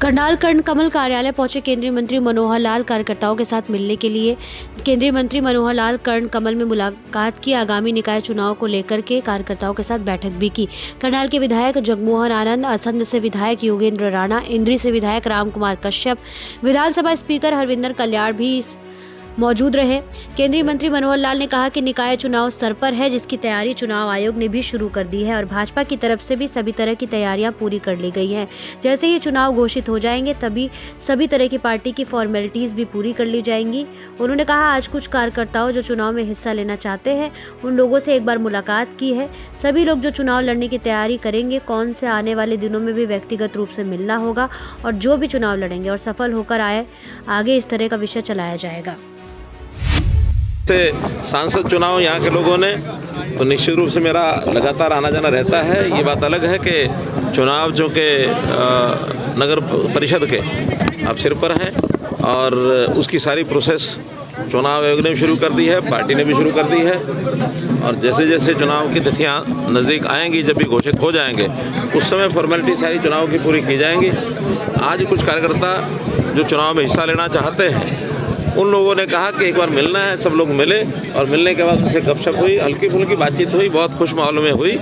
करनाल कर्ण कमल कार्यालय पहुंचे केंद्रीय मंत्री मनोहर लाल। कार्यकर्ताओं के साथ मिलने के लिए केंद्रीय मंत्री मनोहर लाल कर्ण कमल में मुलाकात की। आगामी निकाय चुनाव को लेकर के कार्यकर्ताओं के साथ बैठक भी की। करनाल के विधायक जगमोहन आनंद, असंध से विधायक योगेंद्र राणा, इंद्री से विधायक राम कुमार कश्यप, विधानसभा स्पीकर हरविंदर कल्याण भी मौजूद रहे। केंद्रीय मंत्री मनोहर लाल ने कहा कि निकाय चुनाव सर पर है, जिसकी तैयारी चुनाव आयोग ने भी शुरू कर दी है और भाजपा की तरफ से भी सभी तरह की तैयारियां पूरी कर ली गई हैं। जैसे ही चुनाव घोषित हो जाएंगे तभी सभी तरह की पार्टी की फॉर्मेलिटीज भी पूरी कर ली जाएंगी। उन्होंने कहा, आज कुछ कार्यकर्ताओं जो चुनाव में हिस्सा लेना चाहते हैं उन लोगों से एक बार मुलाकात की है। सभी लोग जो चुनाव लड़ने की तैयारी करेंगे, कौन से आने वाले दिनों में भी व्यक्तिगत रूप से मिलना होगा और जो भी चुनाव लड़ेंगे और सफल होकर आगे इस तरह का विषय चलाया जाएगा। सांसद चुनाव यहाँ के लोगों ने तो निश्चित रूप से मेरा लगातार आना जाना रहता है। ये बात अलग है कि चुनाव जो कि नगर परिषद के अब सिर पर हैं और उसकी सारी प्रोसेस चुनाव आयोग ने भी शुरू कर दी है, पार्टी ने भी शुरू कर दी है और जैसे जैसे चुनाव की तिथियां नज़दीक आएंगी, जब भी घोषित हो जाएंगे, उस समय फॉर्मेलिटी सारी चुनाव की पूरी की जाएंगी। आज कुछ कार्यकर्ता जो चुनाव में हिस्सा लेना चाहते हैं उन लोगों ने कहा कि एक बार मिलना है। सब लोग मिले और मिलने के बाद उनसे गपशप हुई, हल्की फुल्की बातचीत हुई, बहुत खुश माहौल में हुई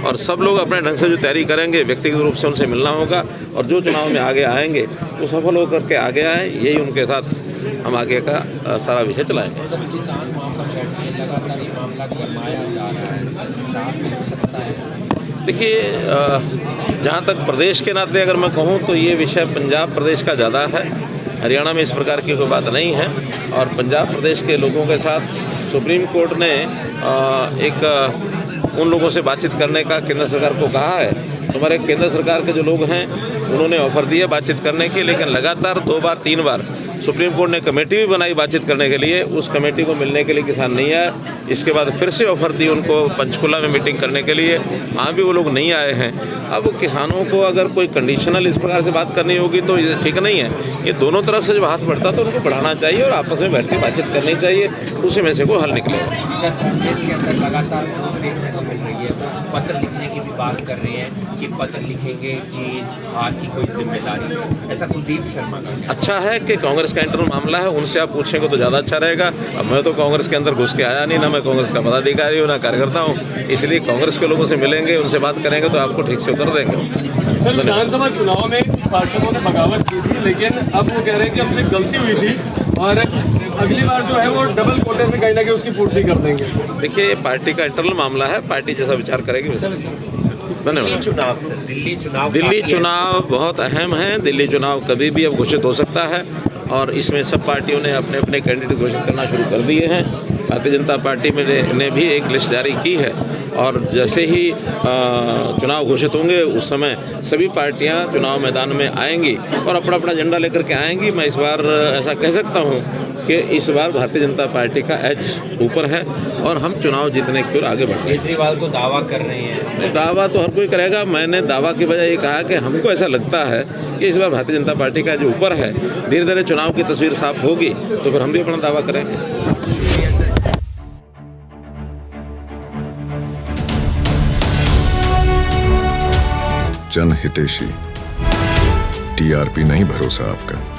और सब लोग अपने ढंग से जो तैयारी करेंगे, व्यक्तिगत रूप से उनसे मिलना होगा और जो चुनाव में आगे आएंगे वो सफल होकर के आगे आए। यही उनके साथ हम आगे का सारा विषय चलाएंगे। देखिए, जहाँ तक प्रदेश के नाते अगर मैं कहूँ तो ये विषय पंजाब प्रदेश का ज़्यादा है। हरियाणा में इस प्रकार की कोई बात नहीं है और पंजाब प्रदेश के लोगों के साथ सुप्रीम कोर्ट ने उन लोगों से बातचीत करने का केंद्र सरकार को कहा है। हमारे केंद्र सरकार के जो लोग हैं उन्होंने ऑफर दिया बातचीत करने की, लेकिन लगातार 2 बार 3 बार सुप्रीम कोर्ट ने कमेटी भी बनाई बातचीत करने के लिए। उस कमेटी को मिलने के लिए किसान नहीं आए। इसके बाद फिर से ऑफर दी उनको पंचकुला में मीटिंग करने के लिए, वहाँ भी वो लोग नहीं आए हैं। अब किसानों को अगर कोई कंडीशनल इस प्रकार से बात करनी होगी तो ये ठीक नहीं है। ये दोनों तरफ से जब हाथ बढ़ता तो उनको बढ़ाना चाहिए और आपस में बैठ के बातचीत करनी चाहिए, उसी में से कोई हल निकलेगा। सर, कांग्रेस के अंदर लगातार देखने को मिल रही है, पत्र लिखने की भी बात कर रहे हैं कि पत्र लिखेंगे कि आपकी कोई जिम्मेदारी है, ऐसा कुलदीप शर्मा का। अच्छा है कि कांग्रेस का इंटरनल मामला है, उनसे आप पूछेंगे तो ज़्यादा अच्छा रहेगा। अब मैं तो कांग्रेस के अंदर घुस के आया नहीं, ना मैं कांग्रेस का पदाधिकारी हूँ ना कार्यकर्ता हूँ, इसलिए कांग्रेस के लोगों से मिलेंगे, उनसे बात करेंगे तो आपको ठीक से उत्तर देंगे। सर, विधानसभा चुनाव में पार्षदों ने बगावत की थी, लेकिन अब वो कह रहे हैं कि हमसे गलती हुई थी और अगली बार जो है वो डबल कोटे से कहीं ना कहीं उसकी पूर्ति कर देंगे। देखिए, ये पार्टी का इंटरनल मामला है, पार्टी जैसा विचार करेगी वैसा। धन्यवाद। दिल्ली चुनाव बहुत अहम है। दिल्ली चुनाव कभी भी अब घोषित हो सकता है और इसमें सब पार्टियों ने अपने अपने कैंडिडेट घोषित करना शुरू कर दिए हैं। भारतीय जनता पार्टी ने भी एक लिस्ट जारी की है और जैसे ही चुनाव घोषित होंगे उस समय सभी पार्टियां चुनाव मैदान में आएंगी और अपना अपना एजेंडा लेकर के आएंगी। मैं इस बार ऐसा कह सकता हूं कि इस बार भारतीय जनता पार्टी का एज ऊपर है और हम चुनाव जीतने की ओर आगे बढ़ रहे हैं। केजरीवाल तो दावा कर रहे हैं। दावा तो हर कोई करेगा। मैंने दावा की बजाय ये कहा कि हमको ऐसा लगता है कि इस बार भारतीय जनता पार्टी का जो ऊपर है, धीरे धीरे चुनाव की तस्वीर साफ होगी तो फिर हम भी अपना दावा करेंगे। जनहितैषी, टीआरपी नहीं भरोसा आपका।